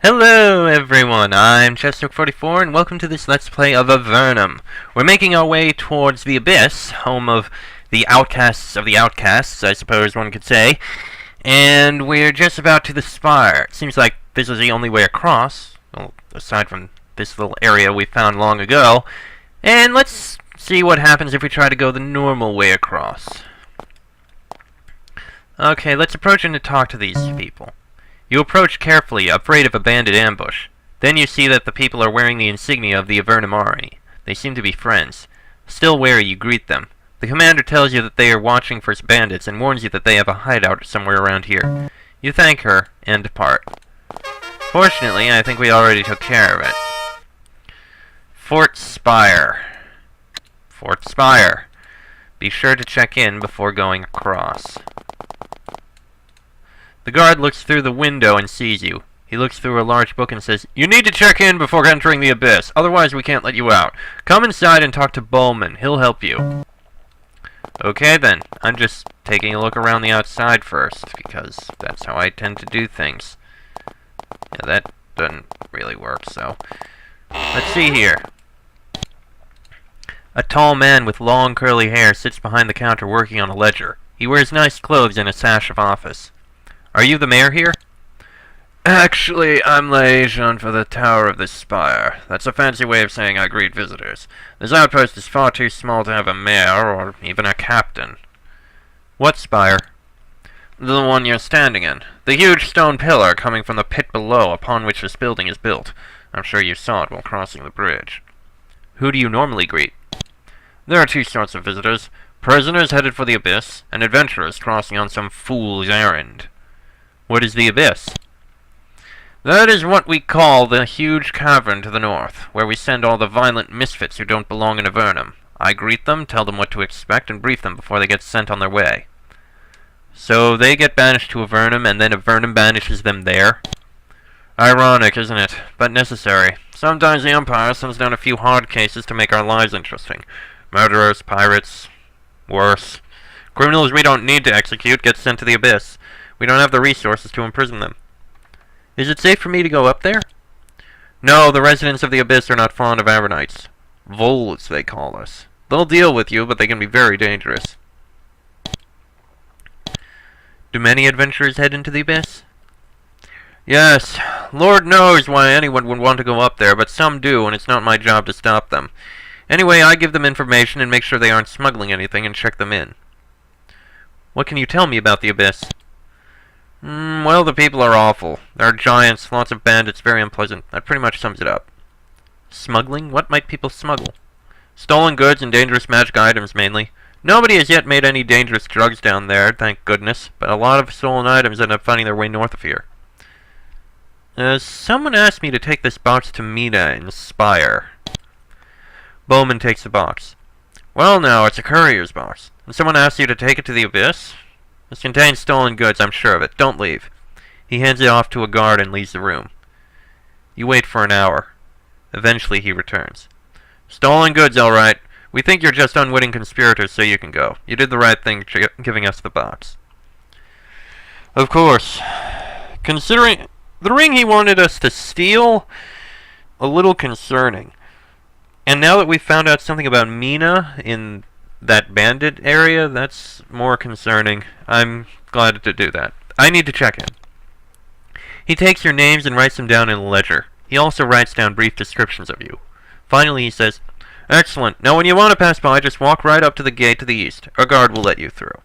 Hello everyone, I'm Chester44 and welcome to this Let's Play of Avernum. We're making our way towards the Abyss, home of the outcasts, I suppose one could say. And we're just about to the Spire. It seems like this is the only way across, well, aside from this little area we found long ago. And let's see what happens if we try to go the normal way across. Okay, let's approach and talk to these people. You approach carefully, afraid of a bandit ambush. Then you see that the people are wearing the insignia of the Avernum army. They seem to be friends. Still wary, you greet them. The commander tells you that they are watching for bandits and warns you that they have a hideout somewhere around here. You thank her and depart. Fortunately, I think we already took care of it. Fort Spire. Fort Spire. Be sure to check in before going across. The guard looks through the window and sees you. He looks through a large book and says, "You need to check in before entering the Abyss, otherwise we can't let you out. Come inside and talk to Bowman. He'll help you." Okay then, I'm just taking a look around the outside first, because that's how I tend to do things. Yeah, that doesn't really work, so... Let's see here. A tall man with long curly hair sits behind the counter working on a ledger. He wears nice clothes and a sash of office. "Are you the mayor here?" "Actually, I'm liaison for the Tower of the Spire. That's a fancy way of saying I greet visitors. This outpost is far too small to have a mayor or even a captain." "What spire?" "The one you're standing in. The huge stone pillar coming from the pit below upon which this building is built. I'm sure you saw it while crossing the bridge." "Who do you normally greet?" "There are two sorts of visitors. Prisoners headed for the Abyss, and adventurers crossing on some fool's errand." "What is the Abyss?" "That is what we call the huge cavern to the north, where we send all the violent misfits who don't belong in Avernum. I greet them, tell them what to expect, and brief them before they get sent on their way." "So they get banished to Avernum, and then Avernum banishes them there?" "Ironic, isn't it? But necessary. Sometimes the Empire sends down a few hard cases to make our lives interesting. Murderers, pirates, worse. Criminals we don't need to execute get sent to the Abyss. We don't have the resources to imprison them." "Is it safe for me to go up there?" "No, the residents of the Abyss are not fond of Avernites. Voles, they call us. They'll deal with you, but they can be very dangerous." "Do many adventurers head into the Abyss?" "Yes. Lord knows why anyone would want to go up there, but some do, and it's not my job to stop them. Anyway, I give them information and make sure they aren't smuggling anything and check them in." "What can you tell me about the Abyss?" Well, the people are awful. There are giants, lots of bandits, very unpleasant. That pretty much sums it up." "Smuggling? What might people smuggle?" "Stolen goods and dangerous magic items, mainly. Nobody has yet made any dangerous drugs down there, thank goodness, but a lot of stolen items end up finding their way north of here." Someone asked me to take this box to Mina in Spire." Bowman takes the box. "Well, now, it's a courier's box. And someone asked you to take it to the Abyss? This contains stolen goods, I'm sure of it. Don't leave." He hands it off to a guard and leaves the room. You wait for an hour. Eventually he returns. "Stolen goods, all right. We think you're just unwitting conspirators, so you can go. You did the right thing giving us the box." "Of course. Considering the ring he wanted us to steal, a little concerning. And now that we've found out something about Mina in that bandit area, that's more concerning. I'm glad to do that. I need to check in." He takes your names and writes them down in a ledger. He also writes down brief descriptions of you. Finally he says, "Excellent. Now when you want to pass by, just walk right up to the gate to the east. A guard will let you through."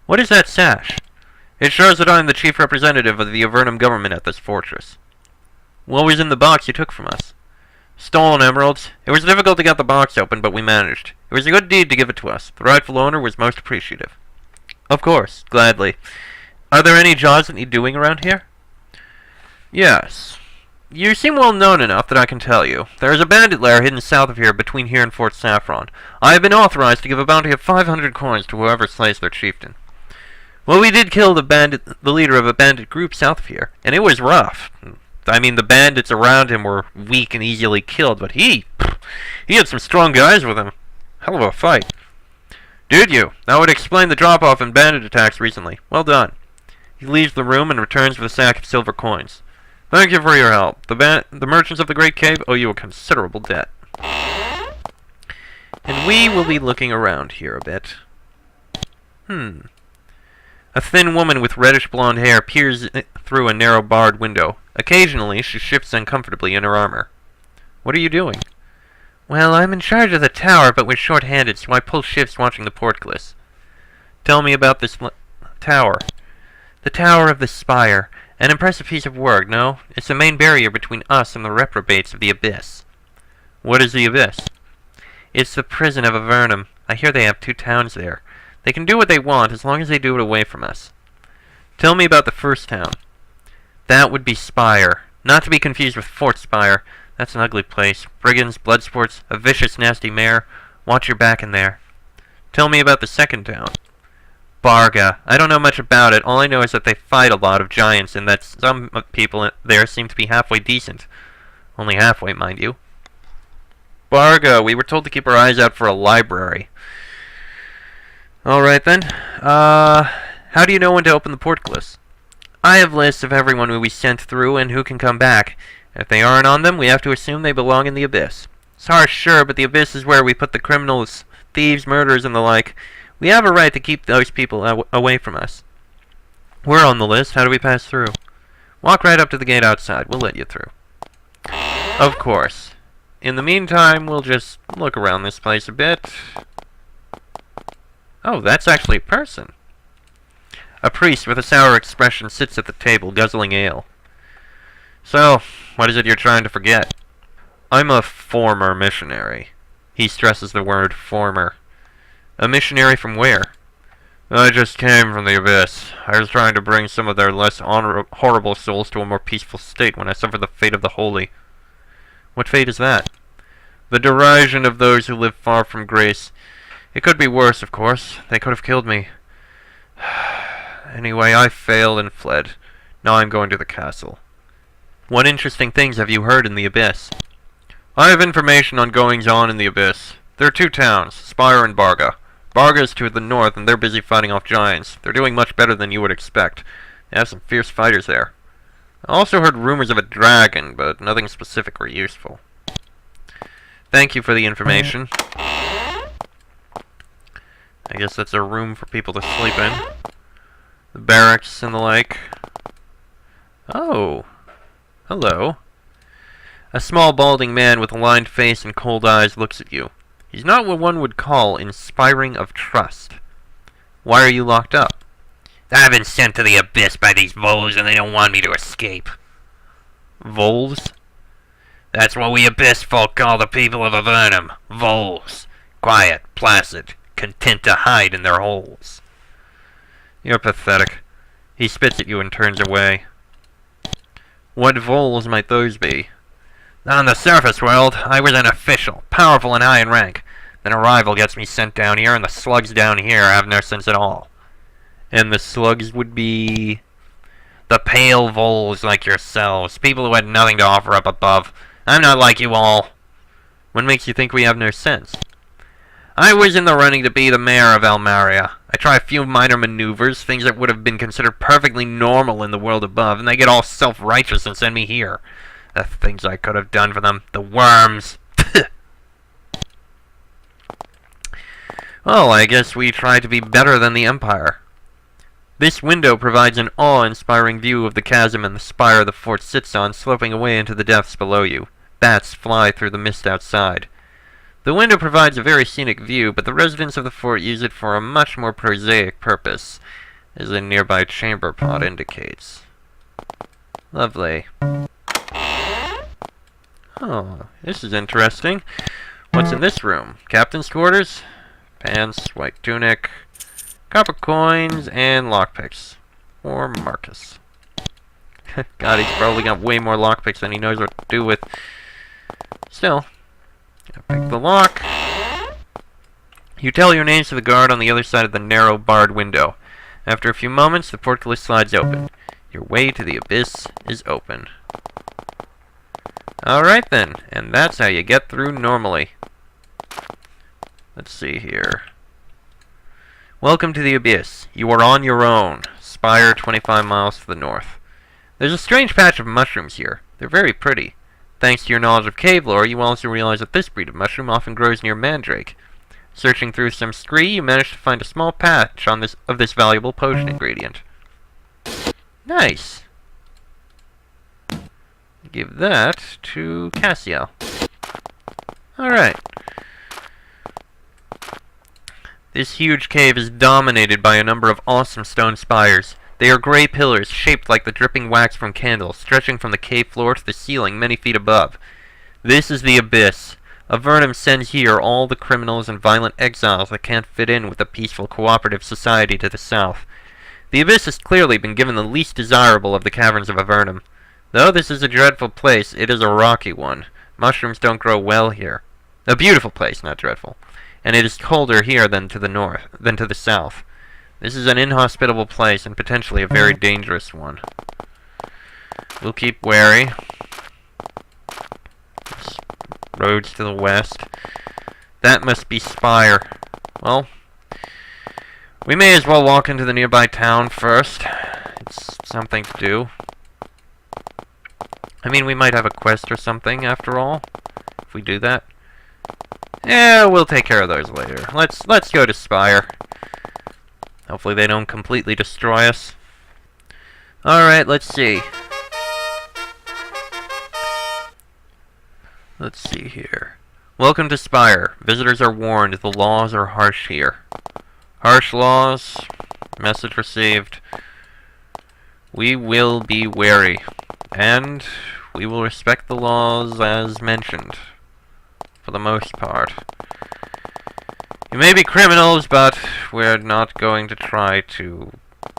"What is that sash?" "It shows that I'm the chief representative of the Avernum government at this fortress." "What was in the box you took from us?" "Stolen emeralds. It was difficult to get the box open, but we managed. It was a good deed to give it to us. The rightful owner was most appreciative." "Of course, gladly. Are there any jobs that need doing around here?" "Yes. You seem well known enough that I can tell you. There is a bandit lair hidden south of here, between here and Fort Saffron. I have been authorized to give a bounty of 500 coins to whoever slays their chieftain." "Well, we did kill the leader of a bandit group south of here, and it was rough. I mean, the bandits around him were weak and easily killed, but he had some strong guys with him. Hell of a fight." "Did you? That would explain the drop-off in bandit attacks recently. Well done." He leaves the room and returns with a sack of silver coins. Thank you for your help. The merchants of the Great Cave owe you a considerable debt. And we will be looking around here a bit. A thin woman with reddish blonde hair peers through a narrow barred window. Occasionally, she shifts uncomfortably in her armor. What are you doing? Well, I'm in charge of the tower, but we're short-handed, so I pull shifts watching the portcullis. Tell me about this tower. The Tower of the Spire. An impressive piece of work, no? It's the main barrier between us and the reprobates of the Abyss. What is the Abyss? It's the prison of Avernum. I hear they have 2 towns there. They can do what they want, as long as they do it away from us. Tell me about the first town. That would be Spire. Not to be confused with Fort Spire. That's an ugly place. Brigands, blood sports, a vicious, nasty mayor. Watch your back in there. Tell me about the second town. Barga. I don't know much about it. All I know is that they fight a lot of giants, and that some people there seem to be halfway decent. Only halfway, mind you. Barga. We were told to keep our eyes out for a library. Alright then. How do you know when to open the portcullis? I have lists of everyone who we sent through and who can come back. If they aren't on them, we have to assume they belong in the Abyss. It's harsh, sure, but the Abyss is where we put the criminals, thieves, murderers, and the like. We have a right to keep those people away from us. We're on the list. How do we pass through? Walk right up to the gate outside. We'll let you through. Of course. In the meantime, we'll just look around this place a bit. Oh, that's actually a person. A priest with a sour expression sits at the table, guzzling ale. So, what is it you're trying to forget? I'm a former missionary. He stresses the word former. A missionary from where? I just came from the Abyss. I was trying to bring some of their less horrible souls to a more peaceful state when I suffered the fate of the holy. What fate is that? The derision of those who live far from grace. It could be worse, of course. They could have killed me. Anyway, I failed and fled. Now I'm going to the castle. What interesting things have you heard in the Abyss? I have information on goings-on in the Abyss. There are 2 towns, Spire and Barga. Barga is to the north, and they're busy fighting off giants. They're doing much better than you would expect. They have some fierce fighters there. I also heard rumors of a dragon, but nothing specific or useful. Thank you for the information. I guess that's a room for people to sleep in. The barracks and the like. Oh. Hello. A small balding man with a lined face and cold eyes looks at you. He's not what one would call inspiring of trust. Why are you locked up? I've been sent to the Abyss by these voles and they don't want me to escape. Voles? That's what we Abyss folk call the people of Avernum. Voles. Quiet, placid, content to hide in their holes. You're pathetic. He spits at you and turns away. What voles might those be? On the surface world, I was an official, powerful and high in rank. Then a rival gets me sent down here, and the slugs down here have no sense at all. And the slugs would be... the pale voles like yourselves, people who had nothing to offer up above. I'm not like you all. What makes you think we have no sense? I was in the running to be the mayor of Almaria. I try a few minor maneuvers, things that would have been considered perfectly normal in the world above, and they get all self-righteous and send me here. The things I could have done for them. The worms. Well, I guess we try to be better than the Empire. This window provides an awe-inspiring view of the chasm and the spire the fort sits on, sloping away into the depths below you. Bats fly through the mist outside. The window provides a very scenic view, but the residents of the fort use it for a much more prosaic purpose, as a nearby chamber pot indicates. Lovely. Oh, this is interesting. What's in this room? Captain's quarters? Pants, white tunic, copper coins, and lockpicks. Or Marcus. God, he's probably got way more lockpicks than he knows what to do with. Still, pick the lock. You tell your names to the guard on the other side of the narrow, barred window. After a few moments, the portcullis slides open. Your way to the Abyss is open. Alright then, and that's how you get through normally. Let's see here. Welcome to the Abyss. You are on your own. Spire 25 miles to the north. There's a strange patch of mushrooms here. They're very pretty. Thanks to your knowledge of cave lore, you will also realize that this breed of mushroom often grows near mandrake. Searching through some scree, you managed to find a small patch on this valuable potion ingredient. Nice. Give that to Cassiel. Alright. This huge cave is dominated by a number of awesome stone spires. They are gray pillars, shaped like the dripping wax from candles, stretching from the cave floor to the ceiling many feet above. This is the Abyss. Avernum sends here all the criminals and violent exiles that can't fit in with the peaceful cooperative society to the south. The Abyss has clearly been given the least desirable of the caverns of Avernum. Though this is a dreadful place, it is a rocky one. Mushrooms don't grow well here. A beautiful place, not dreadful. And it is colder here than to the south. This is an inhospitable place and potentially a very dangerous one. We'll keep wary. Roads to the west. That must be Spire. Well, we may as well walk into the nearby town first. It's something to do. I mean, we might have a quest or something, after all, if we do that. Yeah, we'll take care of those later. Let's go to Spire. Hopefully they don't completely destroy us. Alright, let's see. Let's see here. Welcome to Spire. Visitors are warned, the laws are harsh here. Harsh laws. Message received. We will be wary. And we will respect the laws as mentioned. For the most part. You may be criminals, but we're not going to try to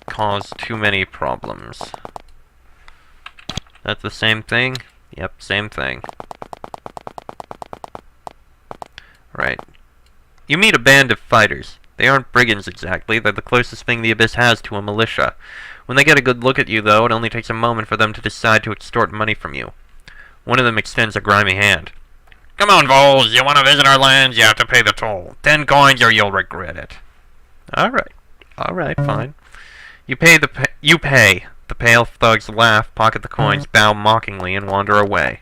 cause too many problems. That's the same thing? Yep, same thing. Right. You meet a band of fighters. They aren't brigands exactly, they're the closest thing the Abyss has to a militia. When they get a good look at you, though, it only takes a moment for them to decide to extort money from you. One of them extends a grimy hand. Come on, Voles, you want to visit our lands, you have to pay the toll. 10 coins or you'll regret it. Alright, fine. You pay. The pale thugs laugh, pocket the coins, bow mockingly, and wander away.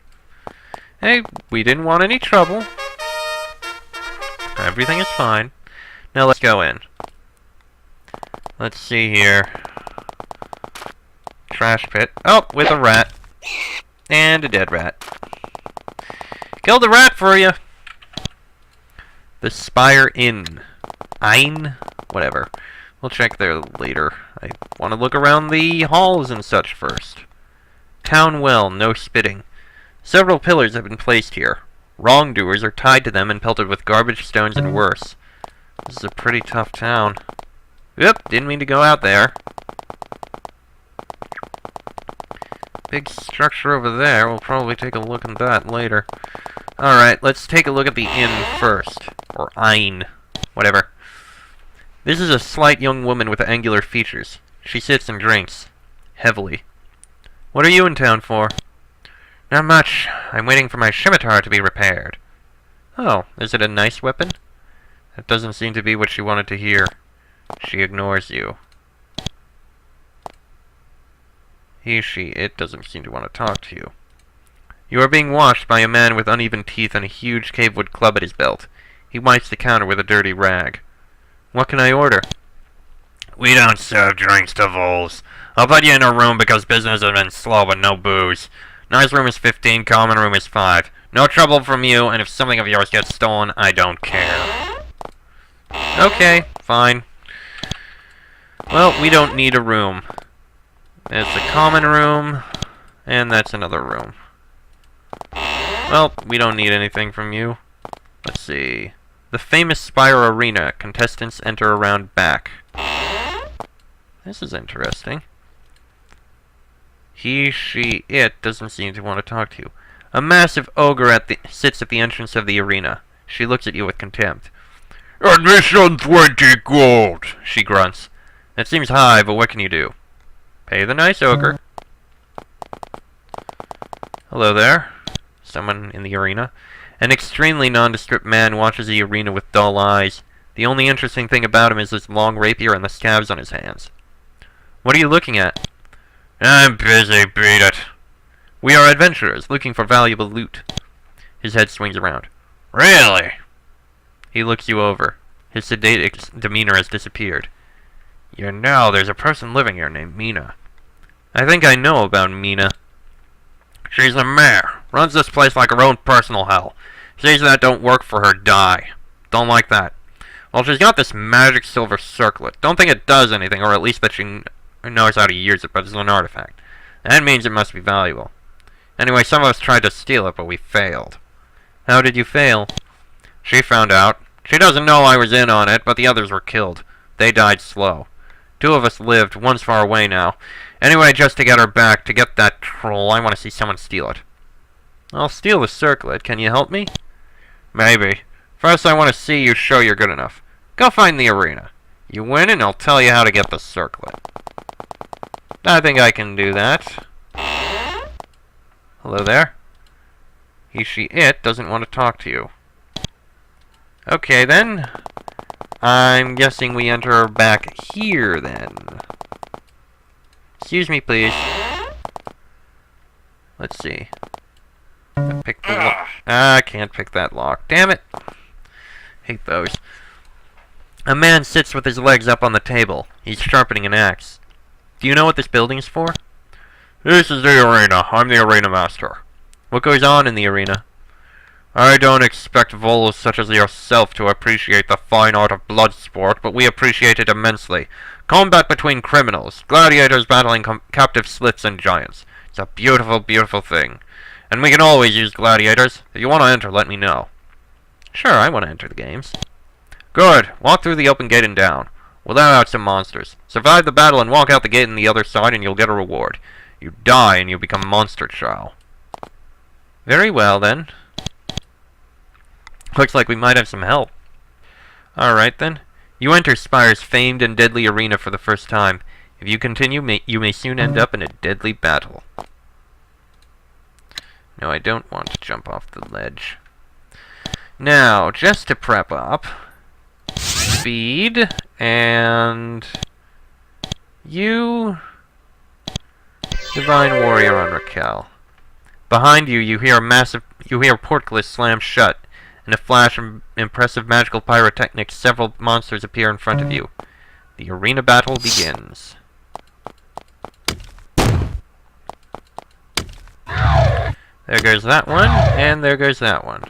Hey, we didn't want any trouble. Everything is fine. Now let's go in. Let's see here. Trash pit. Oh, with a rat. And a dead rat. Killed a rat for you. The Spire Inn. Ein? Whatever. We'll check there later. I want to look around the halls and such first. Town well, no spitting. Several pillars have been placed here. Wrongdoers are tied to them and pelted with garbage stones and worse. This is a pretty tough town. Yep, didn't mean to go out there. Big structure over there. We'll probably take a look at that later. Alright, let's take a look at the inn first. Or Ein. Whatever. This is a slight young woman with angular features. She sits and drinks. Heavily. What are you in town for? Not much. I'm waiting for my scimitar to be repaired. Oh, is it a nice weapon? That doesn't seem to be what she wanted to hear. She ignores you. It doesn't seem to want to talk to you. You are being watched by a man with uneven teeth and a huge cavewood club at his belt. He wipes the counter with a dirty rag. What can I order? We don't serve drinks to voles. I'll put you in a room because business has been slow but no booze. Nice room is 15, common room is 5. No trouble from you, and if something of yours gets stolen, I don't care. Okay, fine. Well, we don't need a room. It's a common room, and that's another room. Well, we don't need anything from you. Let's see. The famous Spire Arena. Contestants enter around back. This is interesting. It doesn't seem to want to talk to you. A massive ogre sits at the entrance of the arena. She looks at you with contempt. Admission 20 gold, she grunts. That seems high, but what can you do? Pay the nice ogre. Hello there. Someone in the arena. An extremely nondescript man watches the arena with dull eyes. The only interesting thing about him is his long rapier and the scabs on his hands. What are you looking at? I'm busy, beat it. We are adventurers, looking for valuable loot. His head swings around. Really? He looks you over. His sedate demeanor has disappeared. You know, there's a person living here named Mina. I think I know about Mina. She's the mayor. Runs this place like her own personal hell. Says that don't work for her, die. Don't like that. Well, she's got this magic silver circlet. Don't think it does anything, or at least that she knows how to use it, but it's an artifact. That means it must be valuable. Anyway, some of us tried to steal it, but we failed. How did you fail? She found out. She doesn't know I was in on it, but the others were killed. They died slow. 2 of us lived, one's far away now. Anyway, just to get her back, to get that troll, I want to see someone steal it. I'll steal the circlet. Can you help me? Maybe. First, I want to see you show you're good enough. Go find the arena. You win, and I'll tell you how to get the circlet. I think I can do that. Hello there. He, she, it doesn't want to talk to you. Okay, then. I'm guessing we enter back here, then. Excuse me, please. Let's see. Pick the lock. I can't pick that lock. Damn it. Hate those. A man sits with his legs up on the table. He's sharpening an axe. Do you know what this building's for? This is the arena. I'm the arena master. What goes on in the arena? I don't expect volos such as yourself to appreciate the fine art of blood sport, but we appreciate it immensely. Combat between criminals, gladiators battling captive slits and giants. It's a beautiful, beautiful thing. And we can always use gladiators. If you want to enter, let me know. Sure, I want to enter the games. Good. Walk through the open gate and down. We'll let out some monsters. Survive the battle and walk out the gate on the other side and you'll get a reward. You die and you become monster chow. Very well, then. Looks like we might have some help. Alright, then. You enter Spires' famed and deadly arena for the first time. If you continue, you may soon end up in a deadly battle. No, I don't want to jump off the ledge. Now, just to prep up, speed, and you, Divine Warrior on Raquel. Behind you, you hear a portcullis slam shut. In a flash of impressive magical pyrotechnics, several monsters appear in front of you. The arena battle begins. There goes that one, and there goes that one.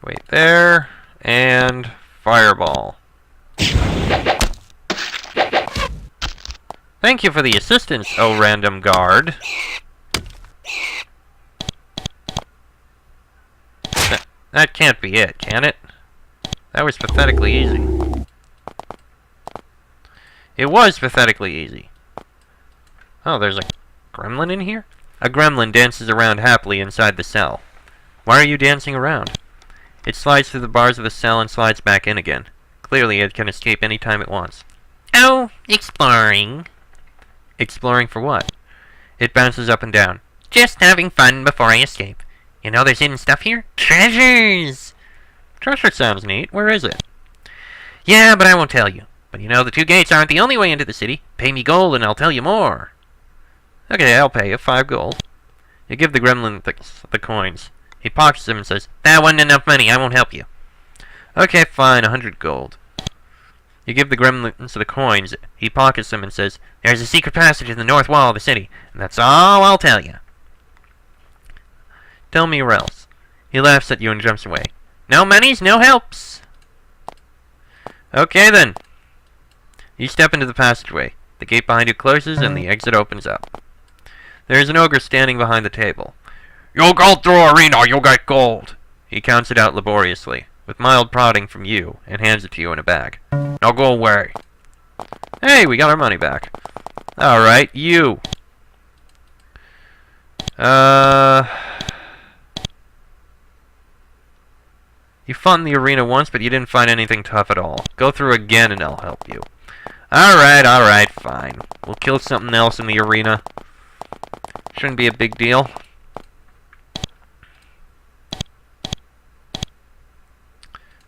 Wait there, and fireball. Thank you for the assistance, oh random guard. That can't be it, can it? That was pathetically easy. It was pathetically easy. Oh, there's a gremlin in here? A gremlin dances around happily inside the cell. Why are you dancing around? It slides through the bars of the cell and slides back in again. Clearly, it can escape any time it wants. Oh, exploring. Exploring for what? It bounces up and down. Just having fun before I escape. You know there's hidden stuff here? Treasures! Treasure sounds neat. Where is it? Yeah, but I won't tell you. But you know, the 2 gates aren't the only way into the city. Pay me gold and I'll tell you more. Okay, I'll pay you 5 gold. You give the gremlin the coins. He pockets them and says, that wasn't enough money, I won't help you. Okay, fine, 100 gold. You give the gremlin the coins. He pockets them and says, there's a secret passage in the north wall of the city, and that's all I'll tell you. Tell me or else. He laughs at you and jumps away. No monies, no helps. Okay then. You step into the passageway. The gate behind you closes and the exit opens up. There is an ogre standing behind the table. You'll go through arena, you'll get gold. He counts it out laboriously, with mild prodding from you, and hands it to you in a bag. Now go away. Hey, we got our money back. Alright, you. You fought in the arena once, but you didn't find anything tough at all. Go through again and I'll help you. Alright, fine. We'll kill something else in the arena. Shouldn't be a big deal.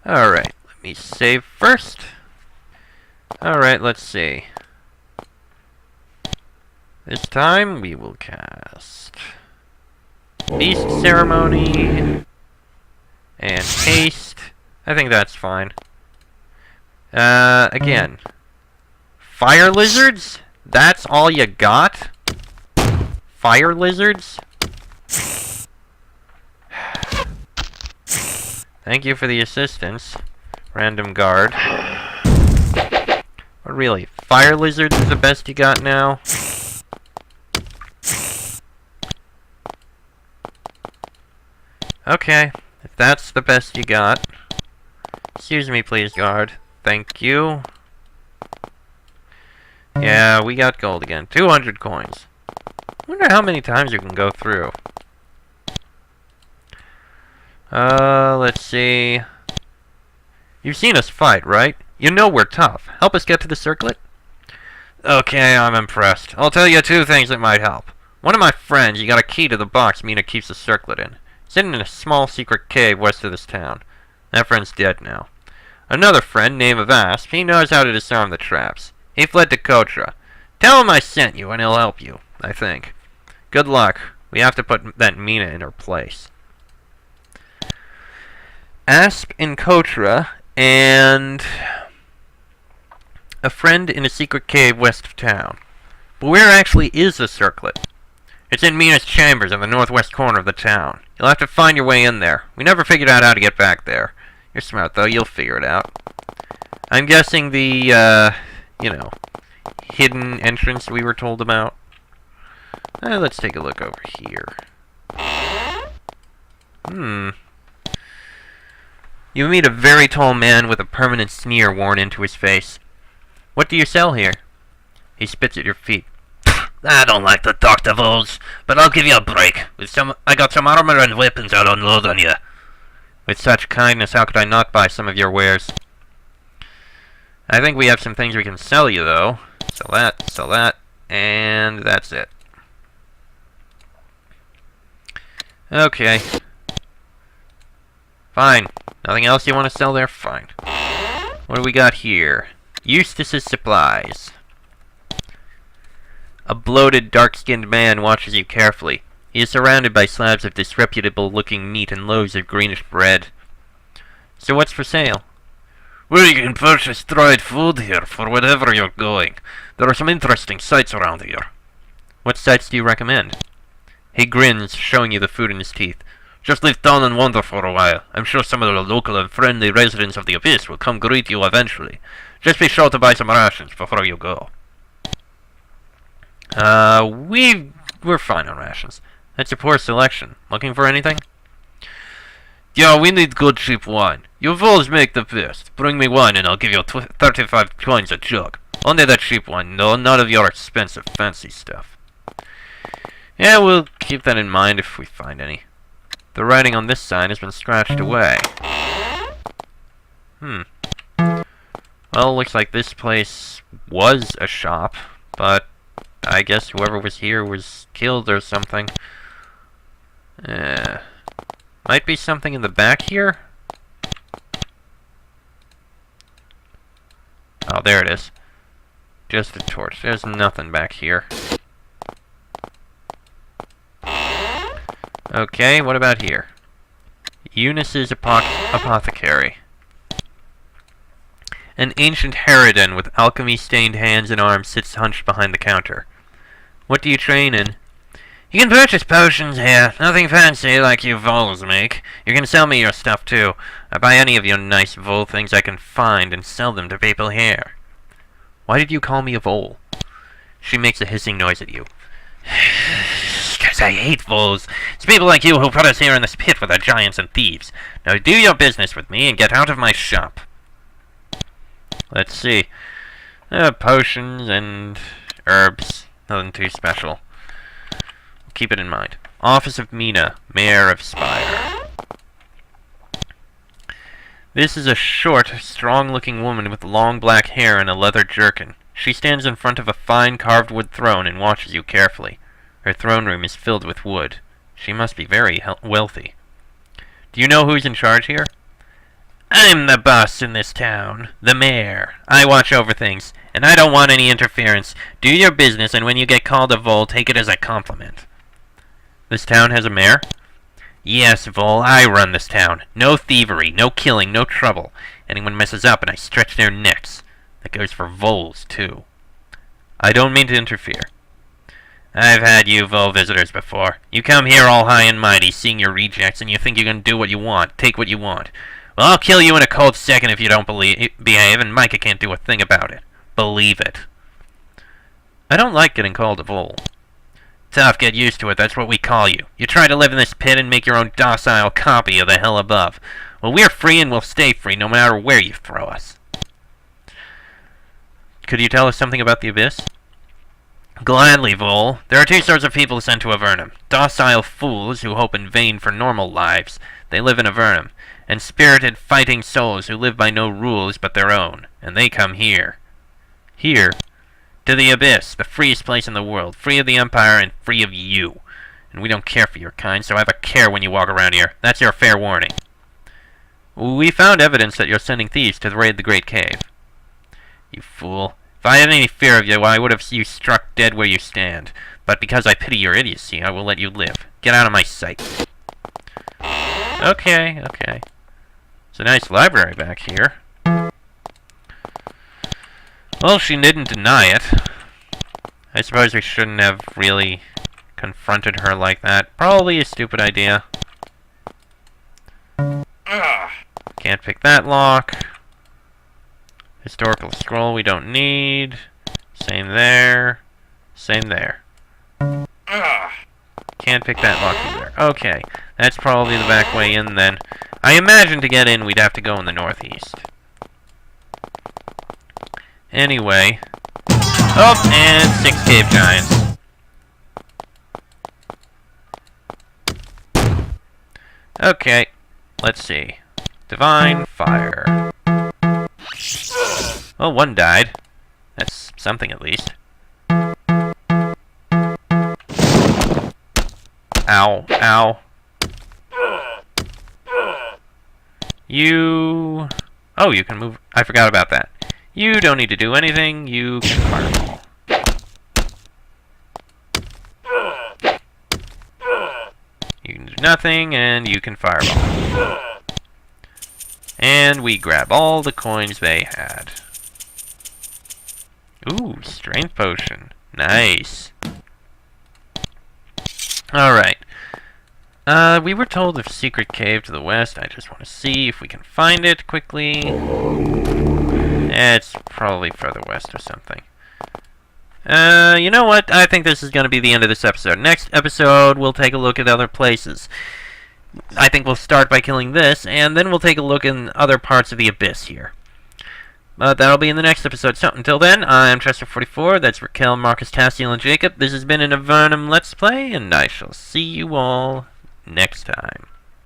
Alright, let me save first. Alright, let's see. This time we will cast Feast Ceremony and Haste. I think that's fine. Again. Fire Lizards? That's all you got? Fire Lizards? Thank you for the assistance, random guard. But really, Fire Lizards is the best you got now? Okay, if that's the best you got. Excuse me, please, guard. Thank you. Yeah, we got gold again. 200 coins. Wonder how many times you can go through. Let's see. You've seen us fight, right? You know we're tough. Help us get to the circlet? Okay, I'm impressed. I'll tell you 2 things that might help. One of my friends, you got a key to the box Mina keeps the circlet in. It's hidden in a small secret cave west of this town. That friend's dead now. Another friend, named Avast, he knows how to disarm the traps. He fled to Kotra. Tell him I sent you, and he'll help you, I think. Good luck. We have to put that Mina in her place. Asp in Kotra, and a friend in a secret cave west of town. But where actually is the circlet? It's in Mina's chambers in the northwest corner of the town. You'll have to find your way in there. We never figured out how to get back there. You're smart, though. You'll figure it out. I'm guessing the, hidden entrance we were told about. Let's take a look over here. You meet a very tall man with a permanent sneer worn into his face. What do you sell here? He spits at your feet. I don't like to talk to fools, but I'll give you a break. I got some armor and weapons I'll unload on you. With such kindness, how could I not buy some of your wares? I think we have some things we can sell you, though. Sell that, and that's it. Okay. Fine. Nothing else you want to sell there? Fine. What do we got here? Eustace's Supplies. A bloated, dark-skinned man watches you carefully. He is surrounded by slabs of disreputable-looking meat and loaves of greenish bread. So what's for sale? Well, you can purchase dried food here for wherever you're going. There are some interesting sights around here. What sights do you recommend? He grins, showing you the food in his teeth. Just leave town and wander for a while. I'm sure some of the local and friendly residents of the Abyss will come greet you eventually. Just be sure to buy some rations before you go. We're fine on rations. That's a poor selection. Looking for anything? Yeah, we need good cheap wine. You fools make the best. Bring me wine and I'll give you 35 coins a jug. Only that cheap wine, no, none of your expensive fancy stuff. Yeah, we'll keep that in mind if we find any. The writing on this sign has been scratched away. Well, looks like this place was a shop, but I guess whoever was here was killed or something. Might be something in the back here? Oh, there it is. Just a torch. There's nothing back here. Okay, what about here? Eunice's Apothecary. An ancient harridan with alchemy-stained hands and arms sits hunched behind the counter. What do you train in? You can purchase potions here. Nothing fancy like you voles make. You can sell me your stuff, too. I buy any of your nice vole things I can find and sell them to people here. Why did you call me a vole? She makes a hissing noise at you. 'Cause I hate voles. It's people like you who put us here in this pit with the giants and thieves. Now do your business with me and get out of my shop. Let's see. Potions and herbs. Nothing too special. Keep it in mind. Office of Mina, Mayor of Spire. This is a short, strong-looking woman with long black hair and a leather jerkin. She stands in front of a fine carved wood throne and watches you carefully. Her throne room is filled with wood. She must be very wealthy. Do you know who's in charge here? I'm the boss in this town. The mayor. I watch over things, and I don't want any interference. Do your business, and when you get called a vole, take it as a compliment. This town has a mayor? Yes, vole, I run this town. No thievery, no killing, no trouble. Anyone messes up and I stretch their necks. That goes for voles, too. I don't mean to interfere. I've had you vole visitors before. You come here all high and mighty, seeing your rejects, and you think you can do what you want, take what you want. Well, I'll kill you in a cold second if you don't behave, and Micah can't do a thing about it. Believe it. I don't like getting called a vole. Tough, get used to it, that's what we call you. You try to live in this pit and make your own docile copy of the hell above. Well, we're free and we'll stay free, no matter where you throw us. Could you tell us something about the Abyss? Gladly, Vole. There are two sorts of people sent to Avernum. Docile fools who hope in vain for normal lives. They live in Avernum. And spirited fighting souls who live by no rules but their own. And they come here. Here? To the Abyss, the freest place in the world. Free of the Empire and free of you. And we don't care for your kind, so have a care when you walk around here. That's your fair warning. We found evidence that you're sending thieves to raid the Great Cave. You fool. If I had any fear of you, I would have you struck dead where you stand. But because I pity your idiocy, I will let you live. Get out of my sight. Okay, okay. It's a nice library back here. Well, she didn't deny it. I suppose we shouldn't have really confronted her like that. Probably a stupid idea. Can't pick that lock. Historical scroll we don't need. Same there. Same there. Can't pick that lock either. Okay, that's probably the back way in then. I imagine to get in we'd have to go in the northeast. Anyway. Oh, and 6 cave giants. Okay, let's see. Divine fire. Oh, one died. That's something at least. Ow, ow. You... Oh, you can move... I forgot about that. You don't need to do anything. You can fireball. You can do nothing, and you can fireball. And we grab all the coins they had. Ooh, strength potion. Nice. Alright. We were told of secret cave to the west. I just want to see if we can find it quickly. It's probably further west or something. You know what? I think this is going to be the end of this episode. Next episode, we'll take a look at other places. I think we'll start by killing this, and then we'll take a look in other parts of the Abyss here. But that'll be in the next episode. So, until then, I'm Chester44, that's Raquel, Marcus, Tassiel, and Jacob. This has been an Avernum Let's Play, and I shall see you all next time.